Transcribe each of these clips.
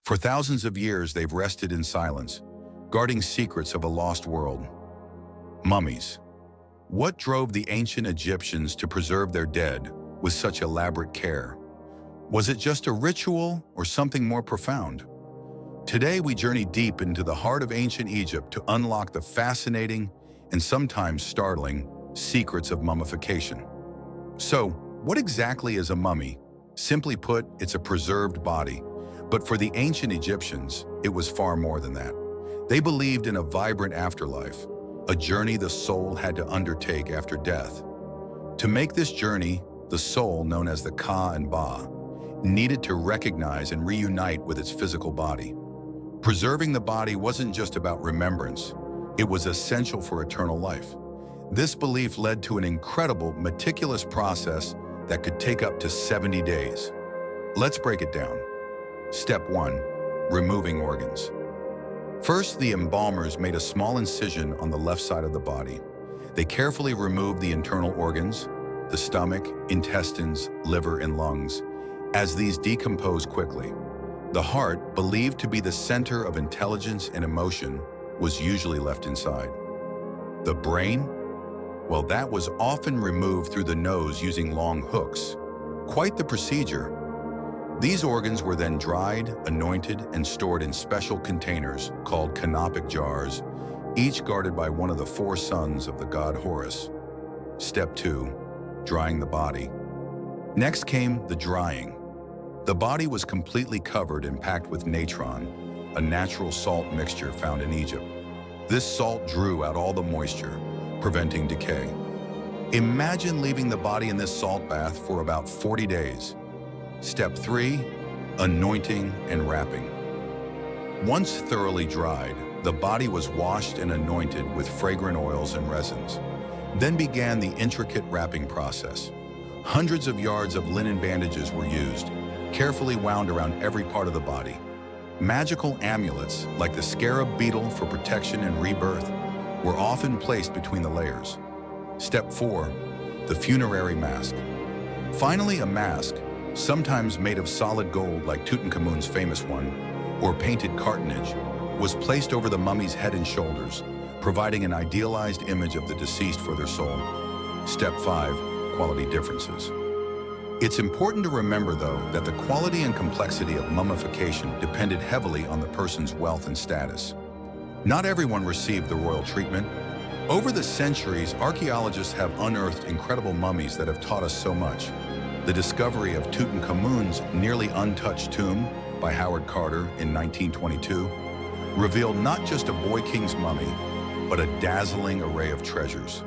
For thousands of years, they've rested in silence, guarding secrets of a lost world. Mummies. What drove the ancient Egyptians to preserve their dead with such elaborate care? Was it just a ritual or something more profound? Today, we journey deep into the heart of ancient Egypt to unlock the fascinating and sometimes startling secrets of mummification. So, what exactly is a mummy? Simply put, it's a preserved body. But for the ancient Egyptians, it was far more than that. They believed in a vibrant afterlife, a journey the soul had to undertake after death. To make this journey, the soul, known as the Ka and Ba, needed to recognize and reunite with its physical body. Preserving the body wasn't just about remembrance, it was essential for eternal life. This belief led to an incredible, meticulous process that could take up to 70 days. Let's break it down. Step 1. Removing organs. First, the embalmers made a small incision on the left side of the body. They carefully removed the internal organs, the stomach, intestines, liver, and lungs, as these decompose quickly. The heart, believed to be the center of intelligence and emotion, was usually left inside. The brain? Well, that was often removed through the nose using long hooks. Quite the procedure. These organs were then dried, anointed, and stored in special containers called Canopic jars, each guarded by one of the 4 sons of the god Horus. Step 2. Drying the body. Next came the drying. The body was completely covered and packed with natron, a natural salt mixture found in Egypt. This salt drew out all the moisture, preventing decay. Imagine leaving the body in this salt bath for about 40 days. Step 3. Anointing and wrapping. Once thoroughly dried, the body was washed and anointed with fragrant oils and resins. Then began the intricate wrapping process. Hundreds of yards of linen bandages were used, carefully wound around every part of the body. Magical amulets, like the scarab beetle for protection and rebirth, were often placed between the layers. Step 4. The funerary mask. Finally, a mask, sometimes made of solid gold like Tutankhamun's famous one, or painted cartonnage, was placed over the mummy's head and shoulders, providing an idealized image of the deceased for their soul. Step 5. Quality differences. It's important to remember, though, that the quality and complexity of mummification depended heavily on the person's wealth and status. Not everyone received the royal treatment. Over the centuries, archaeologists have unearthed incredible mummies that have taught us so much. The discovery of Tutankhamun's nearly untouched tomb by Howard Carter in 1922 revealed not just a boy king's mummy, but a dazzling array of treasures.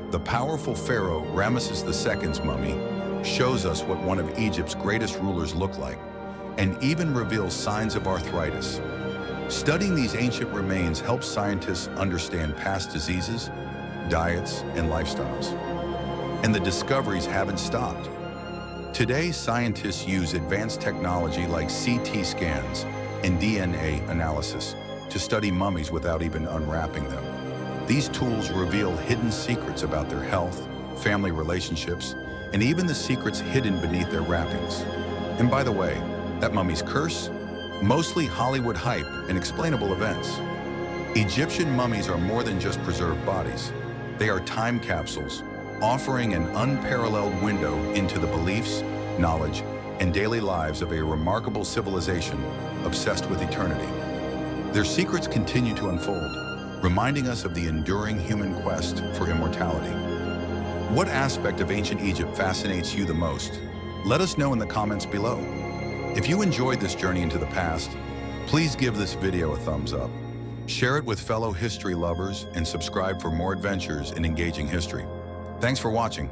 The powerful pharaoh Ramesses II's mummy shows us what one of Egypt's greatest rulers looked like, and even reveals signs of arthritis. Studying these ancient remains helps scientists understand past diseases, diets, and lifestyles. And the discoveries haven't stopped. Today, scientists use advanced technology like CT scans and DNA analysis to study mummies without even unwrapping them. These tools reveal hidden secrets about their health, family relationships, and even the secrets hidden beneath their wrappings. And by the way, that mummy's curse? Mostly Hollywood hype and explainable events. Egyptian mummies are more than just preserved bodies. They are time capsules, offering an unparalleled window into the beliefs, knowledge, and daily lives of a remarkable civilization obsessed with eternity. Their secrets continue to unfold, reminding us of the enduring human quest for immortality. What aspect of ancient Egypt fascinates you the most? Let us know in the comments below. If you enjoyed this journey into the past, please give this video a thumbs up. Share it with fellow history lovers and subscribe for more adventures in engaging history. Thanks for watching.